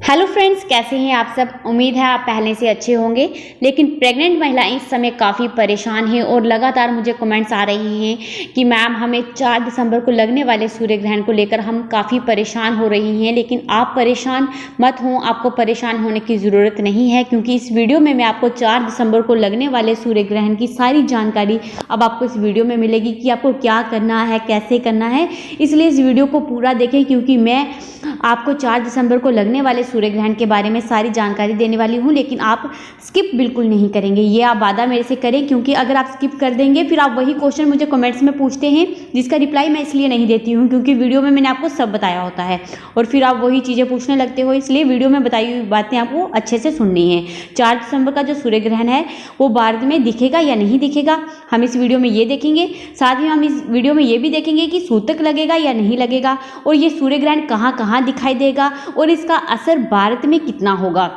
Hello friends, कैसे हैं आप सब। उम्मीद है आप पहले से अच्छे होंगे। लेकिन प्रेग्नेंट महिलाएं इस समय काफ़ी परेशान हैं और लगातार मुझे कमेंट्स आ रहे हैं कि मैम हमें 4 दिसंबर को लगने वाले सूर्य ग्रहण को लेकर हम काफ़ी परेशान हो रही हैं। लेकिन आप परेशान मत हों, आपको परेशान होने की ज़रूरत नहीं है, क्योंकि इस वीडियो में मैं आपको 4 दिसंबर को लगने वाले सूर्य ग्रहण की सारी जानकारी अब आपको इस वीडियो में मिलेगी कि आपको क्या करना है, कैसे करना है। इसलिए इस वीडियो को पूरा देखें, क्योंकि मैं आपको 4 दिसंबर को लगने वाले सूर्य ग्रहण के बारे में सारी जानकारी देने वाली हूं। लेकिन आप स्किप बिल्कुल नहीं करेंगे, ये आप वादा मेरे से करें, क्योंकि अगर आप स्किप कर देंगे फिर आप वही क्वेश्चन मुझे कमेंट्स में पूछते हैं, जिसका रिप्लाई मैं इसलिए नहीं देती हूं क्योंकि वीडियो में मैंने आपको सब बताया होता है और फिर आप वही चीज़ें पूछने लगते हो। इसलिए वीडियो में बताई हुई बातें आपको अच्छे से सुननी है। 4 दिसंबर का जो सूर्य ग्रहण है वो भारत में दिखेगा या नहीं दिखेगा, हम इस वीडियो में ये देखेंगे। साथ ही हम इस वीडियो में ये भी देखेंगे कि सूतक लगेगा या नहीं लगेगा, और ये सूर्य ग्रहण कहाँ कहाँ दिखाई देगा और इसका असर भारत में कितना होगा,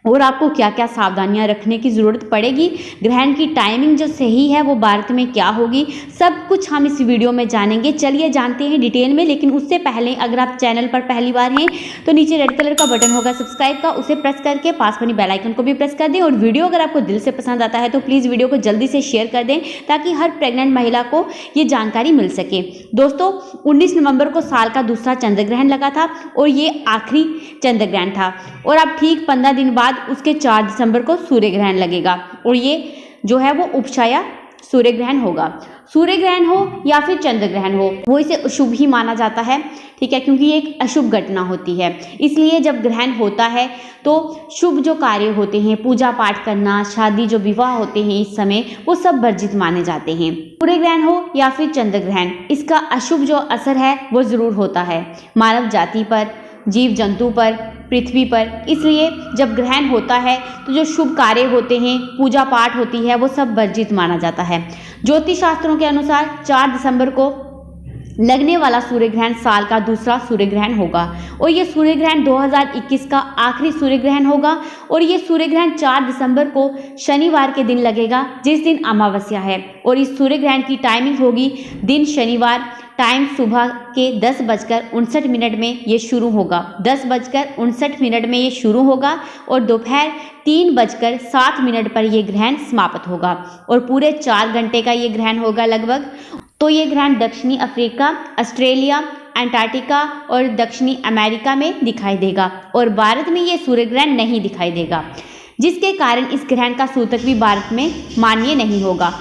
और आपको क्या क्या सावधानियां रखने की ज़रूरत पड़ेगी। ग्रहण की टाइमिंग जो सही है वो भारत में क्या होगी, सब कुछ हम इस वीडियो में जानेंगे। चलिए जानते हैं डिटेल में। लेकिन उससे पहले अगर आप चैनल पर पहली बार हैं तो नीचे रेड कलर का बटन होगा सब्सक्राइब का, उसे प्रेस करके पास बनी बेल आइकन को भी प्रेस कर दें। और वीडियो अगर आपको दिल से पसंद आता है तो प्लीज़ वीडियो को जल्दी से शेयर कर दें, ताकि हर प्रेग्नेंट महिला को ये जानकारी मिल सके। दोस्तों, 19 नवंबर को साल का दूसरा चंद्र ग्रहण लगा था और ये आखिरी चंद्र ग्रहण था, और अब ठीक 15 दिन बाद उसके 4 दिसंबर को सूर्य ग्रहण लगेगा, और ये जो है वो उपछाया सूर्य ग्रहण होगा। सूर्य ग्रहण हो या फिर चंद्र ग्रहण हो, वो इसे अशुभ ही माना जाता है, ठीक है, क्योंकि ये एक अशुभ घटना होती है। इसलिए जब ग्रहण होता है तो शुभ जो कार्य होते हैं, पूजा पाठ करना, शादी जो विवाह होते हैं इस समय, वो सब वर्जित माने जाते हैं। सूर्य ग्रहण हो या फिर चंद्र ग्रहण, इसका अशुभ जो असर है वो जरूर होता है मानव जाति पर, जीव जंतु पर, पृथ्वी पर। इसलिए जब ग्रहण होता है तो जो शुभ कार्य होते हैं, पूजा पाठ होती है, वो सब वर्जित माना जाता है। ज्योतिष शास्त्रों के अनुसार 4 दिसंबर को लगने वाला सूर्य ग्रहण साल का दूसरा सूर्य ग्रहण होगा, और ये सूर्य ग्रहण 2021 का आखिरी सूर्य ग्रहण होगा। और ये सूर्य ग्रहण 4 दिसंबर को शनिवार के दिन लगेगा, जिस दिन अमावस्या है। और इस सूर्य ग्रहण की टाइमिंग होगी दिन शनिवार, टाइम सुबह के 10:59 में ये शुरू होगा। 10:59 में ये शुरू होगा और दोपहर 3:07 पर यह ग्रहण समाप्त होगा, और पूरे 4 घंटे का ये ग्रहण होगा लगभग। तो ये ग्रहण दक्षिणी अफ्रीका, ऑस्ट्रेलिया, अंटार्कटिका और दक्षिणी अमेरिका में दिखाई देगा, और भारत में ये सूर्य ग्रहण नहीं दिखाई देगा, जिसके कारण इस ग्रहण का सूतक भी भारत में मान्य नहीं होगा।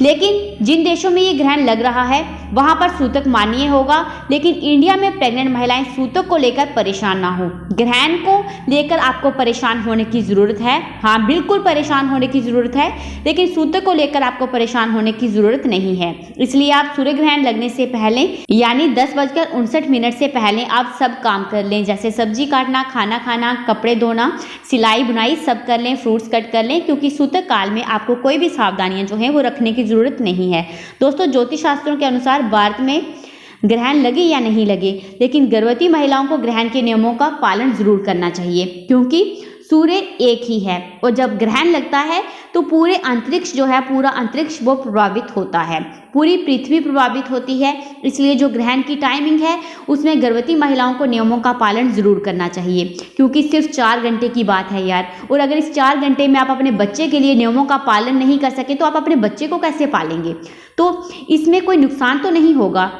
लेकिन जिन देशों में ये ग्रहण लग रहा है वहाँ पर सूतक मान्य होगा। लेकिन इंडिया में प्रेग्नेंट महिलाएं सूतक को लेकर परेशान ना हो। ग्रहण को लेकर आपको परेशान होने की ज़रूरत है, हाँ बिल्कुल परेशान होने की ज़रूरत है, लेकिन सूतक को लेकर आपको परेशान होने की ज़रूरत नहीं है। इसलिए आप सूर्य ग्रहण लगने से पहले यानी 10:59 से पहले आप सब काम कर लें, जैसे सब्जी काटना, खाना खाना, कपड़े धोना, सिलाई बुनाई सब कर लें, फ्रूट्स कट कर लें, क्योंकि सूतक काल में आपको कोई भी सावधानियां जो हैं वो रखने की जरूरत नहीं है। दोस्तों, ज्योतिष शास्त्रों के अनुसार भारत में ग्रहण लगे या नहीं लगे, लेकिन गर्भवती महिलाओं को ग्रहण के नियमों का पालन जरूर करना चाहिए, क्योंकि सूर्य एक ही है, और जब ग्रहण लगता है तो पूरे अंतरिक्ष जो है, पूरा अंतरिक्ष वो प्रभावित होता है, पूरी पृथ्वी प्रभावित होती है। इसलिए जो ग्रहण की टाइमिंग है उसमें गर्भवती महिलाओं को नियमों का पालन जरूर करना चाहिए, क्योंकि सिर्फ 4 घंटे की बात है यार। और अगर इस 4 घंटे में आप अपने बच्चे के लिए नियमों का पालन नहीं कर सके तो आप अपने बच्चे को कैसे पालेंगे। तो इसमें कोई नुकसान तो नहीं होगा,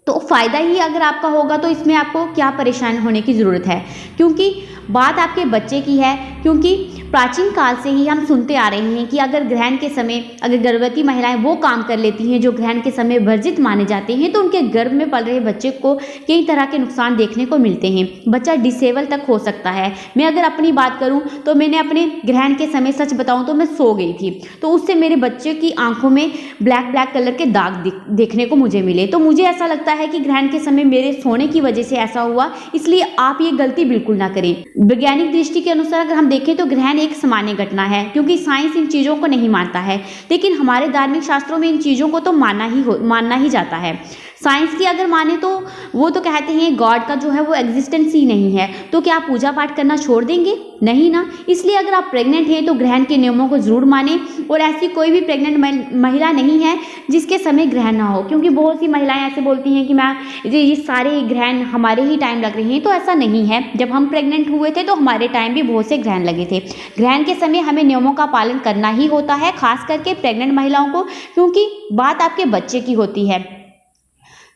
तो फ़ायदा ही अगर आपका होगा, तो इसमें आपको क्या परेशान होने की ज़रूरत है, क्योंकि बात आपके बच्चे की है। क्योंकि प्राचीन काल से ही हम सुनते आ रहे हैं कि अगर ग्रहण के समय अगर गर्भवती महिलाएं वो काम कर लेती हैं जो ग्रहण के समय वर्जित माने जाते हैं, तो उनके गर्भ में पल रहे बच्चे को कई तरह के नुकसान देखने को मिलते हैं। बच्चा डिसेबल तक हो सकता है। मैं अगर अपनी बात करूं तो मैंने अपने ग्रहण के समय, सच बताऊं तो मैं सो गई थी, तो उससे मेरे बच्चे की आंखों में ब्लैक कलर के दाग देखने को मुझे मिले। तो मुझे ऐसा लगता है कि ग्रहण के समय मेरे सोने की वजह से ऐसा हुआ। इसलिए आप ये गलती बिल्कुल ना करें। वैज्ञानिक दृष्टि के अनुसार अगर हम देखें तो ग्रहण एक सामान्य घटना है, क्योंकि साइंस इन चीज़ों को नहीं मानता है, लेकिन हमारे धार्मिक शास्त्रों में इन चीज़ों को तो मानना ही जाता है। साइंस की अगर माने तो वो तो कहते हैं गॉड का जो है वो एग्जिस्टेंस ही नहीं है, तो क्या आप पूजा पाठ करना छोड़ देंगे? नहीं ना। इसलिए अगर आप प्रेग्नेंट हैं तो ग्रहण के नियमों को जरूर मानें, और ऐसी कोई भी प्रेग्नेंट महिला नहीं है जिसके समय ग्रहण ना हो, क्योंकि बहुत सी महिलाएं ऐसे बोलती हैं कि मैं ये सारे ग्रहण हमारे ही टाइम लग रहे हैं, तो ऐसा नहीं है। जब हम प्रेग्नेंट हुए थे तो हमारे टाइम भी बहुत से ग्रहण लगे थे। ग्रहण के समय हमें नियमों का पालन करना ही होता है, खास करके प्रेग्नेंट महिलाओं को, क्योंकि बात आपके बच्चे की होती है।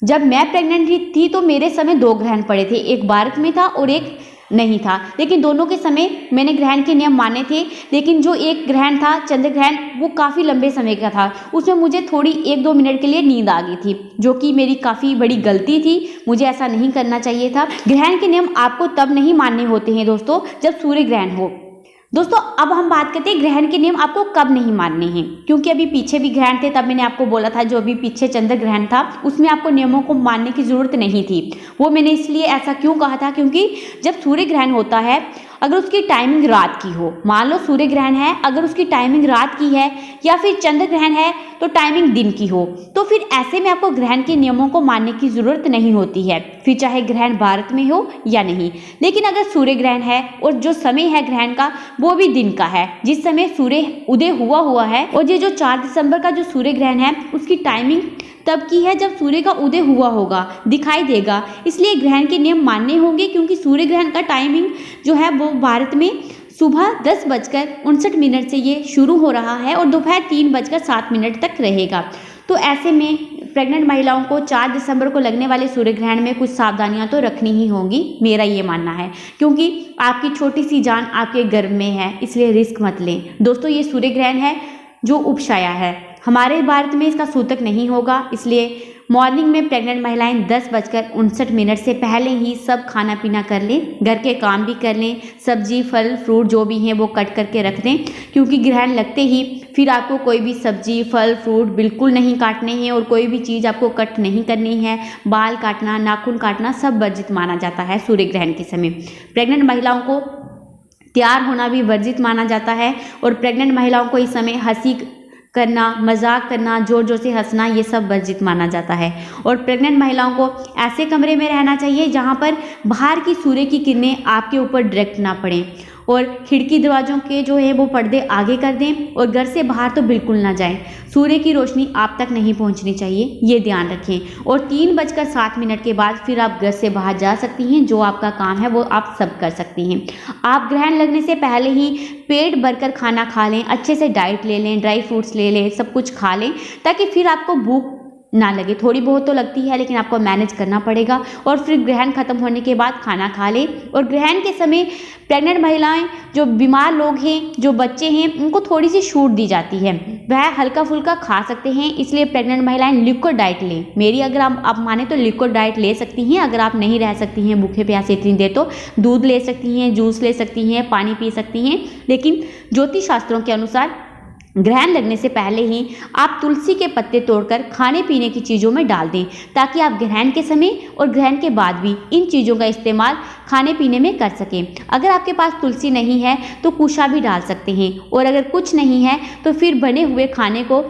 जब मैं प्रेग्नेंट थी तो मेरे समय 2 ग्रहण पड़े थे, एक भारत में था और एक नहीं था, लेकिन दोनों के समय मैंने ग्रहण के नियम माने थे। लेकिन जो एक ग्रहण था चंद्र ग्रहण, वो काफ़ी लंबे समय का था, उसमें मुझे थोड़ी 1-2 मिनट के लिए नींद आ गई थी, जो कि मेरी काफ़ी बड़ी गलती थी, मुझे ऐसा नहीं करना चाहिए था। ग्रहण के नियम आपको तब नहीं मानने होते हैं दोस्तों जब सूर्य ग्रहण हो। दोस्तों अब हम बात करते हैं ग्रहण के नियम आपको कब नहीं मानने हैं, क्योंकि अभी पीछे भी ग्रहण थे, तब मैंने आपको बोला था जो अभी पीछे चंद्र ग्रहण था उसमें आपको नियमों को मानने की ज़रूरत नहीं थी। वो मैंने इसलिए ऐसा क्यों कहा था, क्योंकि जब सूर्य ग्रहण होता है अगर उसकी टाइमिंग रात की हो, मान लो सूर्य ग्रहण है, अगर उसकी टाइमिंग रात की है या फिर चंद्र ग्रहण है तो टाइमिंग दिन की हो, तो फिर ऐसे में आपको ग्रहण के नियमों को मानने की ज़रूरत नहीं होती है, फिर चाहे ग्रहण भारत में हो या नहीं। लेकिन अगर सूर्य ग्रहण है और जो समय है ग्रहण का वो भी दिन का है, जिस समय सूर्य उदय हुआ है, और ये जो 4 दिसंबर का जो सूर्य ग्रहण है उसकी टाइमिंग तब की है जब सूर्य का उदय हुआ होगा, दिखाई देगा, इसलिए ग्रहण के नियम मानने होंगे, क्योंकि सूर्य ग्रहण का टाइमिंग जो है वो भारत में सुबह 10:59 से ये शुरू हो रहा है और दोपहर 3:07 तक रहेगा। तो ऐसे में प्रेग्नेंट महिलाओं को 4 दिसंबर को लगने वाले सूर्य ग्रहण में कुछ सावधानियां तो रखनी ही होंगी, मेरा ये मानना है, क्योंकि आपकी छोटी सी जान आपके गर्भ में है, इसलिए रिस्क मत लें। दोस्तों ये सूर्य ग्रहण है जो उपछाया है, हमारे भारत में इसका सूतक नहीं होगा, इसलिए मॉर्निंग में प्रेग्नेंट महिलाएं 10:59 से पहले ही सब खाना पीना कर लें, घर के काम भी कर लें, सब्जी फल फ्रूट जो भी हैं वो कट करके रख दें, क्योंकि ग्रहण लगते ही फिर आपको कोई भी सब्जी फल फ्रूट बिल्कुल नहीं काटने हैं और कोई भी चीज़ आपको कट नहीं करनी है। बाल काटना नाखून काटना सब वर्जित माना जाता है सूर्य ग्रहण के समय। प्रेग्नेंट महिलाओं को तैयार होना भी वर्जित माना जाता है, और प्रेग्नेंट महिलाओं को इस समय हंसी करना मजाक करना जोर जोर से हंसना ये सब वर्जित माना जाता है। और प्रेग्नेंट महिलाओं को ऐसे कमरे में रहना चाहिए जहाँ पर बाहर की सूर्य की किरणें आपके ऊपर डायरेक्ट ना पड़ें, और खिड़की दरवाज़ों के जो है वो पर्दे आगे कर दें, और घर से बाहर तो बिल्कुल ना जाएं, सूर्य की रोशनी आप तक नहीं पहुंचनी चाहिए, ये ध्यान रखें। और 3:07 के बाद फिर आप घर से बाहर जा सकती हैं, जो आपका काम है वो आप सब कर सकती हैं। आप ग्रहण लगने से पहले ही पेट भरकर खाना खा लें, अच्छे से डाइट ले लें, ड्राई फ्रूट्स ले लें, सब कुछ खा लें, ताकि फिर आपको भूख ना लगे। थोड़ी बहुत तो लगती है लेकिन आपको मैनेज करना पड़ेगा, और फिर ग्रहण खत्म होने के बाद खाना खा लें। और ग्रहण के समय प्रेग्नेंट महिलाएं, जो बीमार लोग हैं, जो बच्चे हैं, उनको थोड़ी सी छूट दी जाती है, वह हल्का फुल्का खा सकते हैं, इसलिए प्रेग्नेंट महिलाएं लिक्विड डाइट लें। मेरी अगर आप माने तो लिक्विड डाइट ले सकती हैं। अगर आप नहीं रह सकती हैं भूखे प्यासे इतनी देर तो दूध ले सकती हैं, जूस ले सकती हैं, पानी पी सकती हैं, लेकिन ज्योतिष शास्त्रों के अनुसार ग्रहण लगने से पहले ही आप तुलसी के पत्ते तोड़कर खाने पीने की चीज़ों में डाल दें, ताकि आप ग्रहण के समय और ग्रहण के बाद भी इन चीज़ों का इस्तेमाल खाने पीने में कर सकें। अगर आपके पास तुलसी नहीं है तो कुशा भी डाल सकते हैं, और अगर कुछ नहीं है तो फिर बने हुए खाने को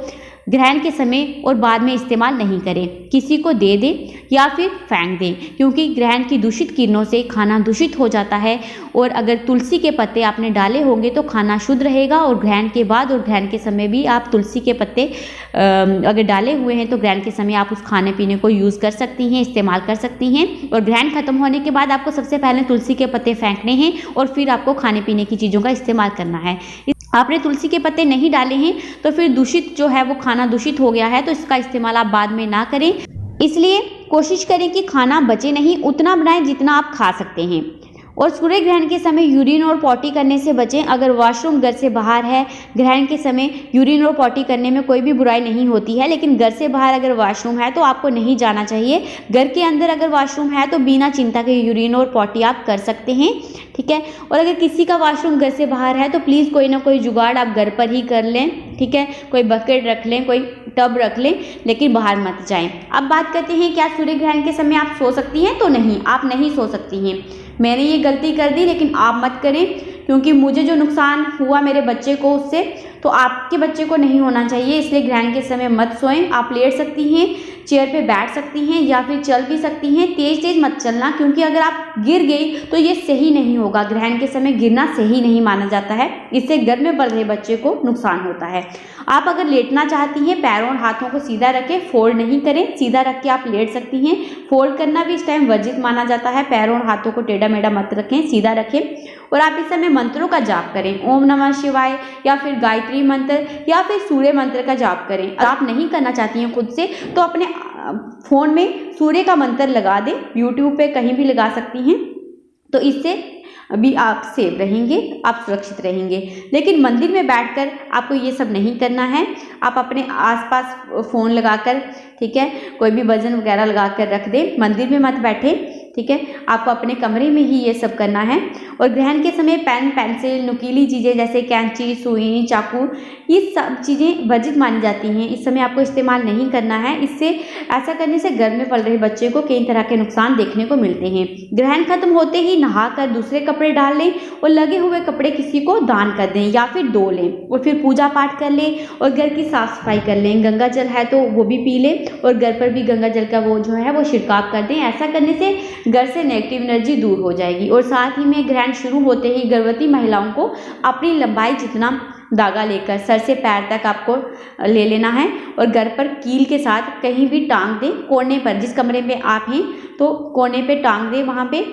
ग्रहण के समय और बाद में इस्तेमाल नहीं करें, किसी को दे दें या फिर फेंक दें, क्योंकि ग्रहण की दूषित किरणों से खाना दूषित हो जाता है। और अगर तुलसी के पत्ते आपने डाले होंगे तो खाना शुद्ध रहेगा, और ग्रहण के बाद और ग्रहण के समय भी आप तुलसी के पत्ते अगर डाले हुए हैं तो ग्रहण के समय आप उस खाने पीने को यूज़ कर सकती हैं, इस्तेमाल कर सकती हैं। और ग्रहण खत्म होने के बाद आपको सबसे पहले तुलसी के पत्ते फेंकने हैं, और फिर आपको खाने पीने की चीज़ों का इस्तेमाल करना है। आपने तुलसी के पत्ते नहीं डाले हैं तो फिर दूषित जो है वो खाना दूषित हो गया है, तो इसका इस्तेमाल आप बाद में ना करें। इसलिए कोशिश करें कि खाना बचे नहीं, उतना बनाएं जितना आप खा सकते हैं। और सूर्य ग्रहण के समय यूरिन और पॉटी करने से बचें। अगर वॉशरूम घर से बाहर है, ग्रहण के समय यूरिन और पॉटी करने में कोई भी बुराई नहीं होती है, लेकिन घर से बाहर अगर वॉशरूम है तो आपको नहीं जाना चाहिए। घर के अंदर अगर वॉशरूम है तो बिना चिंता के यूरिन और पॉटी आप कर सकते हैं, ठीक है। और अगर किसी का वॉशरूम घर से बाहर है तो प्लीज़ कोई ना कोई जुगाड़ आप घर पर ही कर लें, ठीक है। कोई बकेट रख लें, कोई टब रख लें, लेकिन बाहर मत जाएं। अब बात करते हैं क्या सूर्य ग्रहण के समय आप सो सकती हैं? तो नहीं, आप नहीं सो सकती हैं। मैंने ये गलती कर दी, लेकिन आप मत करें, क्योंकि मुझे जो नुकसान हुआ मेरे बच्चे को उससे, तो आपके बच्चे को नहीं होना चाहिए। इसलिए ग्रहण के समय मत सोएं। आप लेट सकती हैं, चेयर पे बैठ सकती हैं या फिर चल भी सकती हैं। तेज तेज मत चलना, क्योंकि अगर आप गिर गई तो ये सही नहीं होगा। ग्रहण के समय गिरना सही नहीं माना जाता है, इससे घर में पल रहे बच्चे को नुकसान होता है। आप अगर लेटना चाहती हैं, पैरों और हाथों को सीधा रखें, फोल्ड नहीं करें। सीधा रख के आप लेट सकती हैं। फोल्ड करना भी इस टाइम वर्जित माना जाता है। पैरों और हाथों को टेढ़ा मेढ़ा मत रखें, सीधा रखें। और आप इस समय मंत्रों का जाप करें, ओम नमः शिवाय या फिर गायत्री मंत्र या फिर सूर्य मंत्र का जाप करें। आप नहीं करना चाहती हैं खुद से, तो अपने फ़ोन में सूर्य का मंत्र लगा दें, यूट्यूब पे कहीं भी लगा सकती हैं। तो इससे अभी आप सेफ रहेंगे, आप सुरक्षित रहेंगे। लेकिन मंदिर में बैठकर आपको ये सब नहीं करना है। आप अपने आसपास फ़ोन लगाकर, ठीक है, कोई भी भजन वगैरह लगाकर रख दें, मंदिर में मत बैठे, ठीक है। आपको अपने कमरे में ही ये सब करना है। और ग्रहण के समय पेन, पेंसिल, नुकीली चीज़ें जैसे कैंची, सुई, चाकू, ये सब चीज़ें वर्जित मानी जाती हैं। इस समय आपको इस्तेमाल नहीं करना है। इससे ऐसा करने से घर में पल रहे बच्चे को कई तरह के नुकसान देखने को मिलते हैं। ग्रहण खत्म होते ही नहाकर दूसरे कपड़े डाल लें और लगे हुए कपड़े किसी को दान कर दें या फिर धो लें और फिर पूजा पाठ कर लें और घर की साफ सफाई कर लें। गंगा जल है तो वो भी पी लें और घर पर भी गंगा जल का वो जो है वो छिड़काव कर दें। ऐसा करने से घर से नेगेटिव एनर्जी दूर हो जाएगी। और साथ ही में ग्रहण शुरू होते ही गर्भवती महिलाओं को अपनी लंबाई जितना धागा लेकर सर से पैर तक आपको ले लेना है और घर पर कील के साथ कहीं भी टांग दें, कोने पर, जिस कमरे में आप हैं तो कोने पे टांग दें वहाँ पे।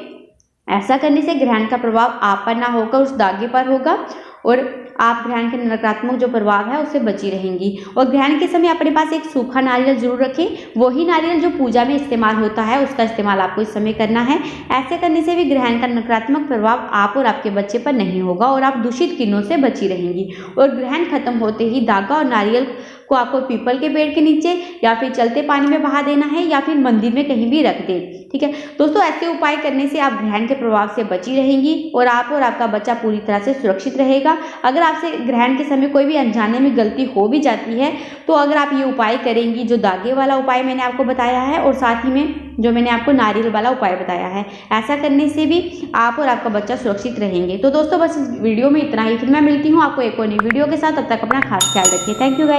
ऐसा करने से ग्रहण का प्रभाव आप पर ना होकर उस धागे पर होगा और आप ग्रहण के नकारात्मक जो प्रभाव है उससे बची रहेंगी। और ग्रहण के समय अपने पास एक सूखा नारियल जरूर रखें। वही नारियल जो पूजा में इस्तेमाल होता है उसका इस्तेमाल आपको इस समय करना है। ऐसे करने से भी ग्रहण का नकारात्मक प्रभाव आप और आपके बच्चे पर नहीं होगा और आप दूषित किरणों से बची रहेंगी। और ग्रहण खत्म होते ही धागा और नारियल को आपको पीपल के पेड़ के नीचे या फिर चलते पानी में बहा देना है या फिर मंदिर में कहीं भी रख दें, ठीक है दोस्तों। ऐसे उपाय करने से आप ग्रहण के प्रभाव से बची रहेंगी और आप और आपका बच्चा पूरी तरह से सुरक्षित रहेगा। अगर आपसे ग्रहण के समय कोई भी अनजाने में गलती हो भी जाती है तो अगर आप ये उपाय करेंगी, जो धागे वाला उपाय मैंने आपको बताया है और साथ ही में जो मैंने आपको नारियल वाला उपाय बताया है, ऐसा करने से भी आप और आपका बच्चा सुरक्षित रहेंगे। तो दोस्तों बस इस वीडियो में इतना ही। फिर मैं मिलती हूँ आपको एक और नई वीडियो के साथ। तब तक अपना खास ख्याल रखिए। Thank you guys.